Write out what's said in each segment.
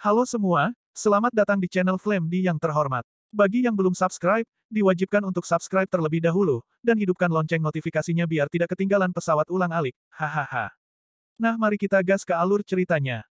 Halo semua, selamat datang di channel Flame D yang terhormat. Bagi yang belum subscribe, diwajibkan untuk subscribe terlebih dahulu, dan hidupkan lonceng notifikasinya biar tidak ketinggalan pesawat ulang-alik. Hahaha. Nah mari kita gas ke alur ceritanya.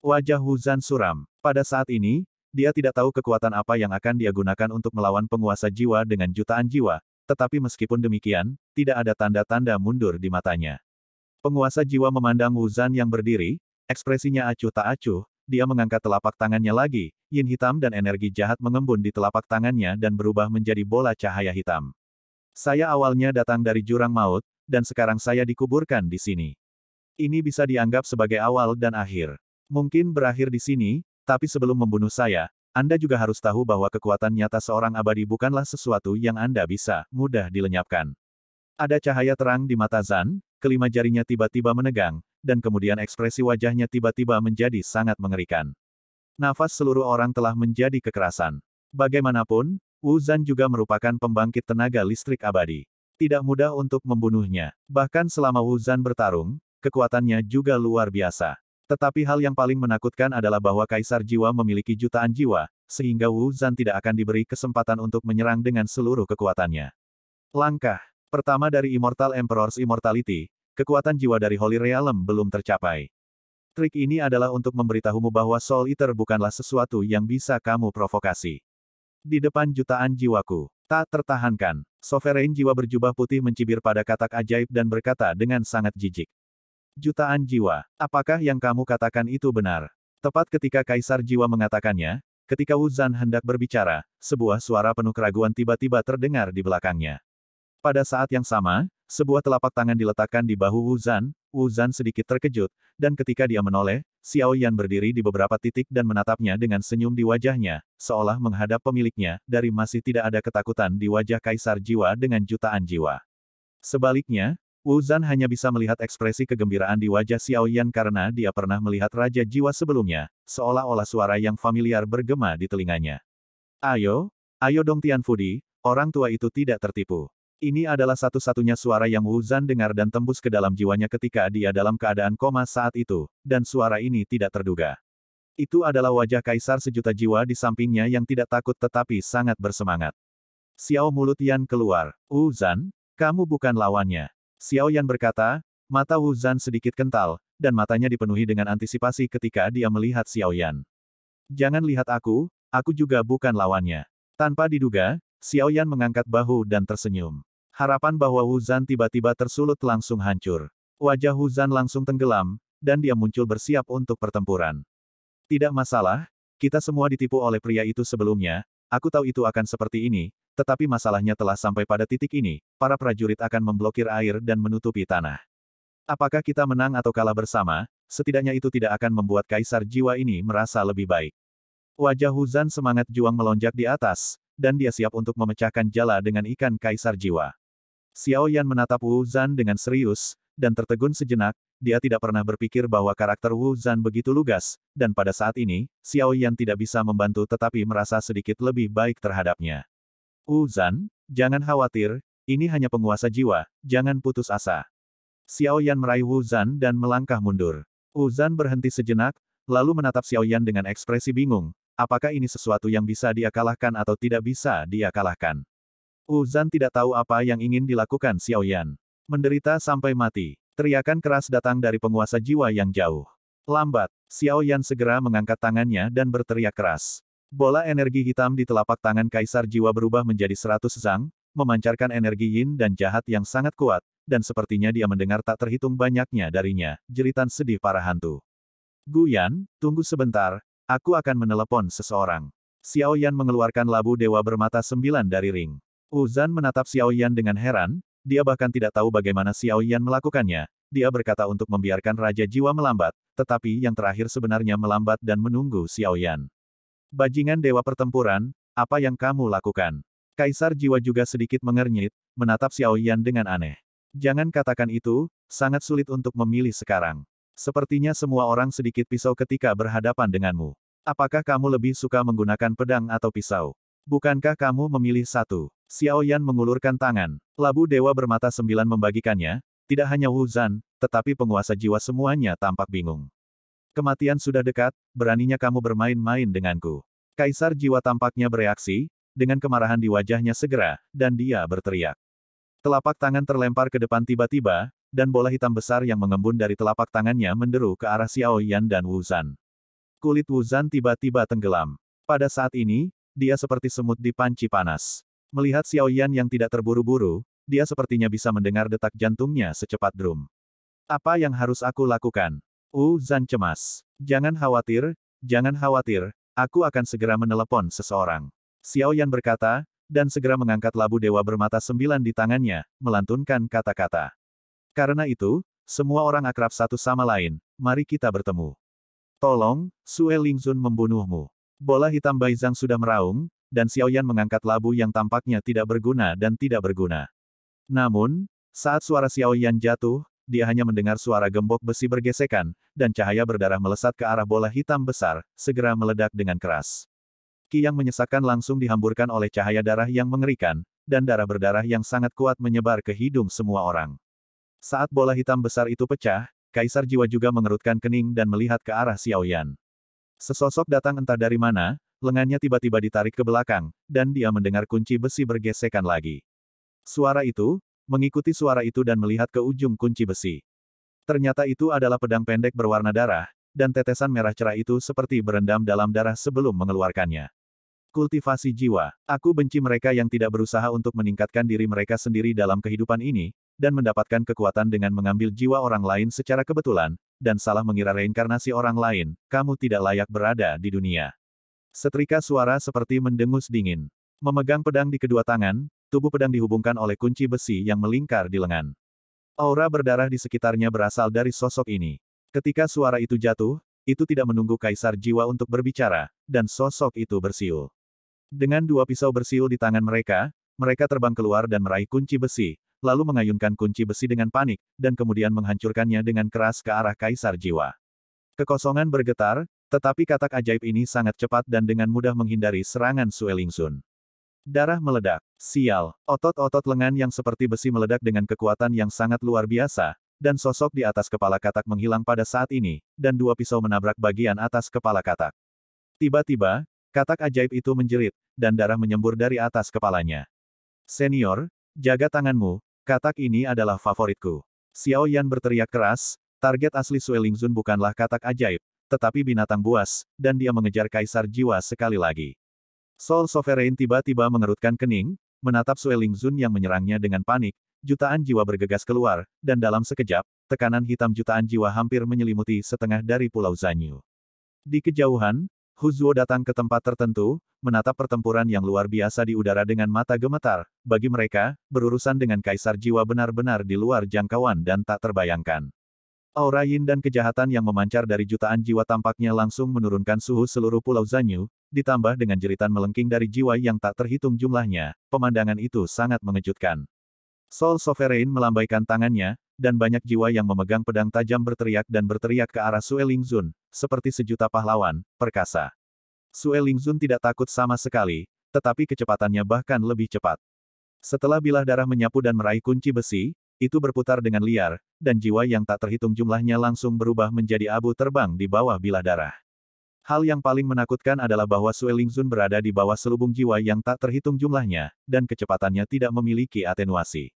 Wajah Wu Zan suram. Pada saat ini, dia tidak tahu kekuatan apa yang akan dia gunakan untuk melawan penguasa jiwa dengan jutaan jiwa, tetapi meskipun demikian, tidak ada tanda-tanda mundur di matanya. Penguasa jiwa memandang Wu Zan yang berdiri, ekspresinya acuh tak acuh, dia mengangkat telapak tangannya lagi, yin hitam dan energi jahat mengembun di telapak tangannya dan berubah menjadi bola cahaya hitam. Saya awalnya datang dari jurang maut, dan sekarang saya dikuburkan di sini. Ini bisa dianggap sebagai awal dan akhir. Mungkin berakhir di sini, tapi sebelum membunuh saya, Anda juga harus tahu bahwa kekuatan nyata seorang abadi bukanlah sesuatu yang Anda bisa mudah dilenyapkan. Ada cahaya terang di mata Zan, kelima jarinya tiba-tiba menegang, dan kemudian ekspresi wajahnya tiba-tiba menjadi sangat mengerikan. Nafas seluruh orang telah menjadi kekerasan. Bagaimanapun, Wu Zan juga merupakan pembangkit tenaga listrik abadi. Tidak mudah untuk membunuhnya. Bahkan selama Wu Zan bertarung, kekuatannya juga luar biasa. Tetapi hal yang paling menakutkan adalah bahwa Kaisar Jiwa memiliki jutaan jiwa, sehingga Wu Zan tidak akan diberi kesempatan untuk menyerang dengan seluruh kekuatannya. Langkah pertama dari Immortal Emperor's Immortality, kekuatan jiwa dari Holy Realm belum tercapai. Trik ini adalah untuk memberitahumu bahwa Soul Eater bukanlah sesuatu yang bisa kamu provokasi. Di depan jutaan jiwaku, tak tertahankan. Sovereign jiwa berjubah putih mencibir pada katak ajaib dan berkata dengan sangat jijik. Jutaan jiwa, apakah yang kamu katakan itu benar? Tepat ketika Kaisar Jiwa mengatakannya, ketika Wu Zan hendak berbicara, sebuah suara penuh keraguan tiba-tiba terdengar di belakangnya. Pada saat yang sama, sebuah telapak tangan diletakkan di bahu Wu Zan sedikit terkejut, dan ketika dia menoleh, Xiao Yan berdiri di beberapa titik dan menatapnya dengan senyum di wajahnya, seolah menghadap pemiliknya, dari masih tidak ada ketakutan di wajah Kaisar Jiwa dengan jutaan jiwa. Sebaliknya, Wu Zan hanya bisa melihat ekspresi kegembiraan di wajah Xiao Yan karena dia pernah melihat Raja Jiwa sebelumnya, seolah-olah suara yang familiar bergema di telinganya. Ayo dong Tian Fudi, orang tua itu tidak tertipu. Ini adalah satu-satunya suara yang Wu Zan dengar dan tembus ke dalam jiwanya ketika dia dalam keadaan koma saat itu, dan suara ini tidak terduga. Itu adalah wajah Kaisar sejuta jiwa di sampingnya yang tidak takut tetapi sangat bersemangat. Xiao mulut Yan keluar. Wu Zan, kamu bukan lawannya. Xiao Yan berkata, mata Wu Zan sedikit kental, dan matanya dipenuhi dengan antisipasi ketika dia melihat Xiao Yan. Jangan lihat aku juga bukan lawannya. Tanpa diduga, Xiao Yan mengangkat bahu dan tersenyum. Harapan bahwa Wu Zan tiba-tiba tersulut langsung hancur. Wajah Wu Zan langsung tenggelam, dan dia muncul bersiap untuk pertempuran. Tidak masalah, kita semua ditipu oleh pria itu sebelumnya, aku tahu itu akan seperti ini, tetapi masalahnya telah sampai pada titik ini, para prajurit akan memblokir air dan menutupi tanah. Apakah kita menang atau kalah bersama, setidaknya itu tidak akan membuat Kaisar Jiwa ini merasa lebih baik. Wajah Wu Zan semangat juang melonjak di atas, dan dia siap untuk memecahkan jala dengan ikan Kaisar Jiwa. Xiao Yan menatap Wu Zan dengan serius, dan tertegun sejenak, dia tidak pernah berpikir bahwa karakter Wu Zan begitu lugas, dan pada saat ini, Xiao Yan tidak bisa membantu tetapi merasa sedikit lebih baik terhadapnya. Wu Zan, jangan khawatir, ini hanya penguasa jiwa, jangan putus asa. Xiao Yan meraih Wu Zan dan melangkah mundur. Wu Zan berhenti sejenak, lalu menatap Xiao Yan dengan ekspresi bingung, apakah ini sesuatu yang bisa dia kalahkan atau tidak bisa dia kalahkan. Wu Zan tidak tahu apa yang ingin dilakukan Xiao Yan. Menderita sampai mati. Teriakan keras datang dari penguasa jiwa yang jauh. Lambat, Xiao Yan segera mengangkat tangannya dan berteriak keras. Bola energi hitam di telapak tangan Kaisar Jiwa berubah menjadi 100 zang, memancarkan energi yin dan jahat yang sangat kuat, dan sepertinya dia mendengar tak terhitung banyaknya darinya, jeritan sedih para hantu. Guyan, tunggu sebentar, aku akan menelepon seseorang. Xiao Yan mengeluarkan labu dewa bermata 9 dari ring. Wu Zan menatap Xiao Yan dengan heran, dia bahkan tidak tahu bagaimana Xiao Yan melakukannya, dia berkata untuk membiarkan Raja Jiwa melambat, tetapi yang terakhir sebenarnya melambat dan menunggu Xiao Yan. Bajingan Dewa Pertempuran, apa yang kamu lakukan? Kaisar Jiwa juga sedikit mengernyit, menatap Xiao Yan dengan aneh. Jangan katakan itu, sangat sulit untuk memilih sekarang. Sepertinya semua orang sedikit pisau ketika berhadapan denganmu. Apakah kamu lebih suka menggunakan pedang atau pisau? Bukankah kamu memilih satu? Xiao Yan mengulurkan tangan. Labu Dewa bermata 9 membagikannya, tidak hanya Wu Zan, tetapi penguasa jiwa semuanya tampak bingung. Kematian sudah dekat, beraninya kamu bermain-main denganku. Kaisar jiwa tampaknya bereaksi, dengan kemarahan di wajahnya segera, dan dia berteriak. Telapak tangan terlempar ke depan tiba-tiba, dan bola hitam besar yang mengembun dari telapak tangannya menderu ke arah Xiao Yan dan Wu Zhan. Kulit Wu Zhan tiba-tiba tenggelam. Pada saat ini, dia seperti semut di panci panas. Melihat Xiao Yan yang tidak terburu-buru, dia sepertinya bisa mendengar detak jantungnya secepat drum. Apa yang harus aku lakukan? Wu Zhan cemas. Jangan khawatir, aku akan segera menelepon seseorang. Xiao Yan berkata, dan segera mengangkat labu dewa bermata 9 di tangannya, melantunkan kata-kata. Karena itu, semua orang akrab satu sama lain, mari kita bertemu. Tolong, Sue Lingzun membunuhmu. Bola hitam Baizhang sudah meraung, dan Xiao Yan mengangkat labu yang tampaknya tidak berguna dan tidak berguna. Namun, saat suara Xiao Yan jatuh, dia hanya mendengar suara gembok besi bergesekan, dan cahaya berdarah melesat ke arah bola hitam besar, segera meledak dengan keras. Ki yang menyesakkan langsung dihamburkan oleh cahaya darah yang mengerikan, dan darah berdarah yang sangat kuat menyebar ke hidung semua orang. Saat bola hitam besar itu pecah, Kaisar Jiwa juga mengerutkan kening dan melihat ke arah Xiao Yan. Sesosok datang entah dari mana, lengannya tiba-tiba ditarik ke belakang, dan dia mendengar kunci besi bergesekan lagi. Suara itu, mengikuti suara itu dan melihat ke ujung kunci besi. Ternyata itu adalah pedang pendek berwarna darah, dan tetesan merah cerah itu seperti berendam dalam darah sebelum mengeluarkannya. Kultivasi jiwa. Aku benci mereka yang tidak berusaha untuk meningkatkan diri mereka sendiri dalam kehidupan ini, dan mendapatkan kekuatan dengan mengambil jiwa orang lain secara kebetulan, dan salah mengira reinkarnasi orang lain, kamu tidak layak berada di dunia. Setrika suara seperti mendengus dingin. Memegang pedang di kedua tangan, tubuh pedang dihubungkan oleh kunci besi yang melingkar di lengan. Aura berdarah di sekitarnya berasal dari sosok ini. Ketika suara itu jatuh, itu tidak menunggu Kaisar Jiwa untuk berbicara, dan sosok itu bersiul. Dengan dua pisau bersiul di tangan mereka, mereka terbang keluar dan meraih kunci besi, lalu mengayunkan kunci besi dengan panik, dan kemudian menghancurkannya dengan keras ke arah Kaisar Jiwa. Kekosongan bergetar, tetapi katak ajaib ini sangat cepat dan dengan mudah menghindari serangan Sue Lingzun. Darah meledak. Sial, otot-otot lengan yang seperti besi meledak dengan kekuatan yang sangat luar biasa, dan sosok di atas kepala katak menghilang pada saat ini, dan dua pisau menabrak bagian atas kepala katak. Tiba-tiba, katak ajaib itu menjerit, dan darah menyembur dari atas kepalanya. Senior, jaga tanganmu, katak ini adalah favoritku. Xiao Yan berteriak keras, target asli Sue Lingzun bukanlah katak ajaib, tetapi binatang buas, dan dia mengejar Kaisar Jiwa sekali lagi. Soul Sovereign tiba-tiba mengerutkan kening, menatap Sue Lingzun yang menyerangnya dengan panik, jutaan jiwa bergegas keluar, dan dalam sekejap, tekanan hitam jutaan jiwa hampir menyelimuti setengah dari Pulau Zanyu. Di kejauhan, Hu Zuo datang ke tempat tertentu, menatap pertempuran yang luar biasa di udara dengan mata gemetar. Bagi mereka, berurusan dengan Kaisar Jiwa benar-benar di luar jangkauan dan tak terbayangkan. Aura yin dan kejahatan yang memancar dari jutaan jiwa tampaknya langsung menurunkan suhu seluruh Pulau Zanyu, ditambah dengan jeritan melengking dari jiwa yang tak terhitung jumlahnya, pemandangan itu sangat mengejutkan. Soul Sovereign melambaikan tangannya, dan banyak jiwa yang memegang pedang tajam berteriak ke arah Sue Lingzun, seperti sejuta pahlawan, perkasa. Sue Lingzun tidak takut sama sekali, tetapi kecepatannya bahkan lebih cepat. Setelah bilah darah menyapu dan meraih kunci besi, itu berputar dengan liar, dan jiwa yang tak terhitung jumlahnya langsung berubah menjadi abu terbang di bawah bilah darah. Hal yang paling menakutkan adalah bahwa Sue Lingzun berada di bawah selubung jiwa yang tak terhitung jumlahnya, dan kecepatannya tidak memiliki atenuasi.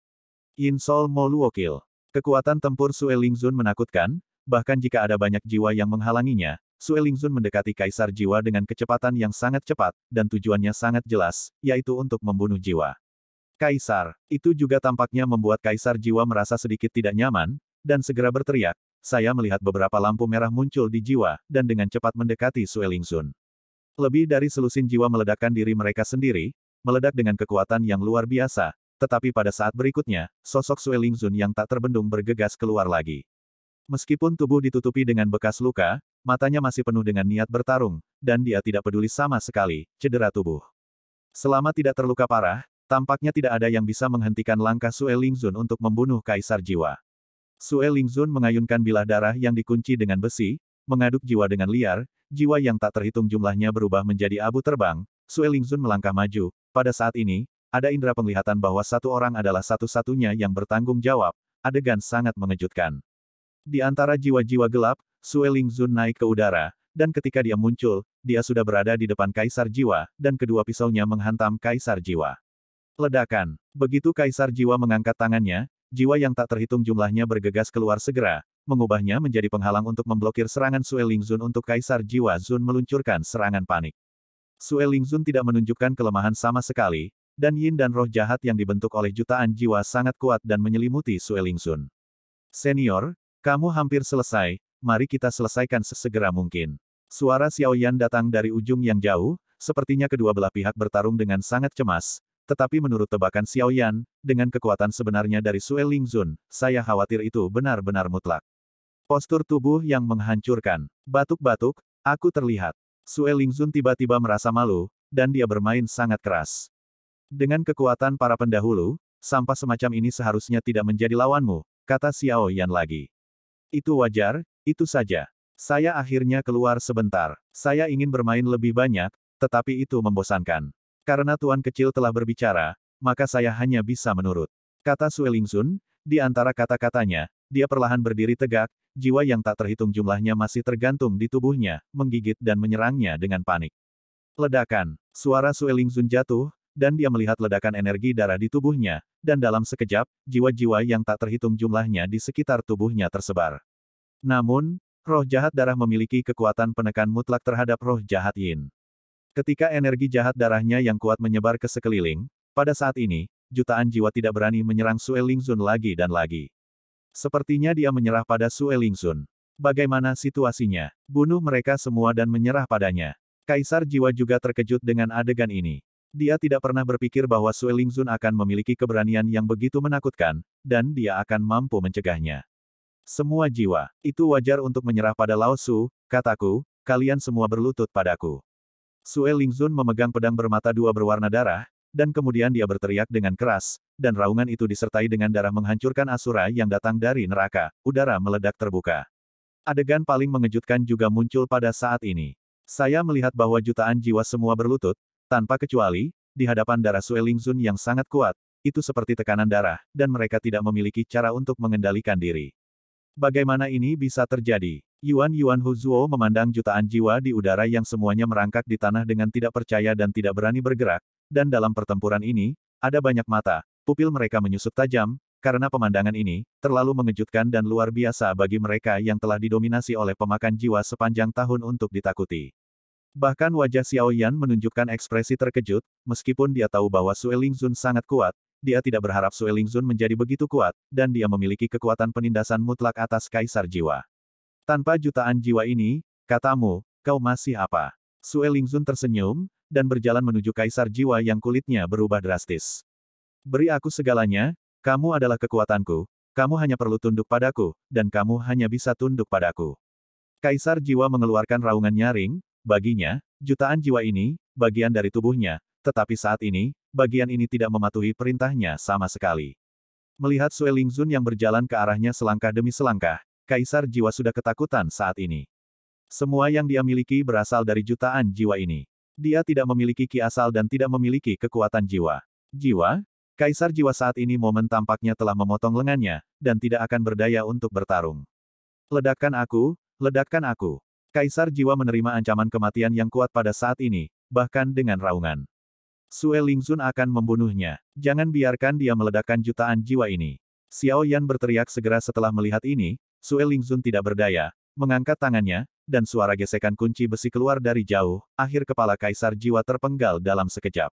Yin Sol Mo Luokil. Kekuatan tempur Sue Lingzun menakutkan, bahkan jika ada banyak jiwa yang menghalanginya, Sue Lingzun mendekati Kaisar Jiwa dengan kecepatan yang sangat cepat, dan tujuannya sangat jelas, yaitu untuk membunuh jiwa. Kaisar, itu juga tampaknya membuat Kaisar Jiwa merasa sedikit tidak nyaman, dan segera berteriak, saya melihat beberapa lampu merah muncul di jiwa, dan dengan cepat mendekati Sue Lingzun. Lebih dari selusin jiwa meledakkan diri mereka sendiri, meledak dengan kekuatan yang luar biasa, tetapi pada saat berikutnya, sosok Sue Lingzun yang tak terbendung bergegas keluar lagi. Meskipun tubuh ditutupi dengan bekas luka, matanya masih penuh dengan niat bertarung, dan dia tidak peduli sama sekali, cedera tubuh. Selama tidak terluka parah, tampaknya tidak ada yang bisa menghentikan langkah Sue Lingzun untuk membunuh Kaisar Jiwa. Sue Lingzun mengayunkan bilah darah yang dikunci dengan besi, mengaduk jiwa dengan liar, jiwa yang tak terhitung jumlahnya berubah menjadi abu terbang. Sue Lingzun melangkah maju. Pada saat ini, ada indera penglihatan bahwa satu orang adalah satu-satunya yang bertanggung jawab. Adegan sangat mengejutkan. Di antara jiwa-jiwa gelap, Sue Lingzun naik ke udara, dan ketika dia muncul, dia sudah berada di depan Kaisar Jiwa, dan kedua pisaunya menghantam Kaisar Jiwa. Ledakan. Begitu Kaisar Jiwa mengangkat tangannya, jiwa yang tak terhitung jumlahnya bergegas keluar segera, mengubahnya menjadi penghalang untuk memblokir serangan Sue Lingzun untuk Kaisar Jiwa. Zun meluncurkan serangan panik. Sue Lingzun tidak menunjukkan kelemahan sama sekali, dan yin dan roh jahat yang dibentuk oleh jutaan jiwa sangat kuat dan menyelimuti Sue Lingzun. Senior, kamu hampir selesai, mari kita selesaikan sesegera mungkin. Suara Xiao Yan datang dari ujung yang jauh, sepertinya kedua belah pihak bertarung dengan sangat cemas, tetapi menurut tebakan Xiao Yan, dengan kekuatan sebenarnya dari Sue Lingzun, saya khawatir itu benar-benar mutlak. Postur tubuh yang menghancurkan. Batuk-batuk, aku terlihat. Sue Lingzun tiba-tiba merasa malu, dan dia bermain sangat keras. Dengan kekuatan para pendahulu, sampah semacam ini seharusnya tidak menjadi lawanmu, kata Xiao Yan lagi. Itu wajar, itu saja. Saya akhirnya keluar sebentar. Saya ingin bermain lebih banyak, tetapi itu membosankan. Karena Tuan Kecil telah berbicara, maka saya hanya bisa menurut. Kata Sue Lingzun, di antara kata-katanya, dia perlahan berdiri tegak, jiwa yang tak terhitung jumlahnya masih tergantung di tubuhnya, menggigit dan menyerangnya dengan panik. Ledakan. Suara Sue Lingzun jatuh, dan dia melihat ledakan energi darah di tubuhnya, dan dalam sekejap, jiwa-jiwa yang tak terhitung jumlahnya di sekitar tubuhnya tersebar. Namun, roh jahat darah memiliki kekuatan penekan mutlak terhadap roh jahat yin. Ketika energi jahat darahnya yang kuat menyebar ke sekeliling, pada saat ini, jutaan jiwa tidak berani menyerang Sue Lingzun lagi dan lagi. Sepertinya dia menyerah pada Sue Lingzun. Bagaimana situasinya? Bunuh mereka semua dan menyerah padanya. Kaisar Jiwa juga terkejut dengan adegan ini. Dia tidak pernah berpikir bahwa Sue Lingzun akan memiliki keberanian yang begitu menakutkan, dan dia akan mampu mencegahnya. Semua jiwa, itu wajar untuk menyerah pada Lao Su, kataku, kalian semua berlutut padaku. Sue Lingzun memegang pedang bermata dua berwarna darah, dan kemudian dia berteriak dengan keras, dan raungan itu disertai dengan darah menghancurkan asura yang datang dari neraka, udara meledak terbuka. Adegan paling mengejutkan juga muncul pada saat ini. Saya melihat bahwa jutaan jiwa semua berlutut, tanpa kecuali, di hadapan darah Sue Lingzun yang sangat kuat, itu seperti tekanan darah, dan mereka tidak memiliki cara untuk mengendalikan diri. Bagaimana ini bisa terjadi? Yuan Huzuo memandang jutaan jiwa di udara yang semuanya merangkak di tanah dengan tidak percaya dan tidak berani bergerak, dan dalam pertempuran ini, ada banyak mata, pupil mereka menyusut tajam, karena pemandangan ini, terlalu mengejutkan dan luar biasa bagi mereka yang telah didominasi oleh pemakan jiwa sepanjang tahun untuk ditakuti. Bahkan wajah Xiao Yan menunjukkan ekspresi terkejut, meskipun dia tahu bahwa Sue Lingzun sangat kuat, dia tidak berharap Sue Lingzun menjadi begitu kuat, dan dia memiliki kekuatan penindasan mutlak atas Kaisar Jiwa. Tanpa jutaan jiwa ini, katamu, kau masih apa? Sue Lingzun tersenyum, dan berjalan menuju Kaisar Jiwa yang kulitnya berubah drastis. Beri aku segalanya, kamu adalah kekuatanku, kamu hanya perlu tunduk padaku, dan kamu hanya bisa tunduk padaku. Kaisar Jiwa mengeluarkan raungan nyaring. Baginya, jutaan jiwa ini, bagian dari tubuhnya, tetapi saat ini, bagian ini tidak mematuhi perintahnya sama sekali. Melihat Sue Lingzun yang berjalan ke arahnya selangkah demi selangkah, Kaisar Jiwa sudah ketakutan saat ini. Semua yang dia miliki berasal dari jutaan jiwa ini. Dia tidak memiliki ki asal dan tidak memiliki kekuatan jiwa. Jiwa? Kaisar Jiwa saat ini momen tampaknya telah memotong lengannya, dan tidak akan berdaya untuk bertarung. Ledakkan aku, ledakkan aku. Kaisar Jiwa menerima ancaman kematian yang kuat pada saat ini, bahkan dengan raungan. Sue Lingzun akan membunuhnya. Jangan biarkan dia meledakkan jutaan jiwa ini. Xiao Yan berteriak segera setelah melihat ini, Sue Lingzun tidak berdaya, mengangkat tangannya, dan suara gesekan kunci besi keluar dari jauh, akhir kepala Kaisar Jiwa terpenggal dalam sekejap.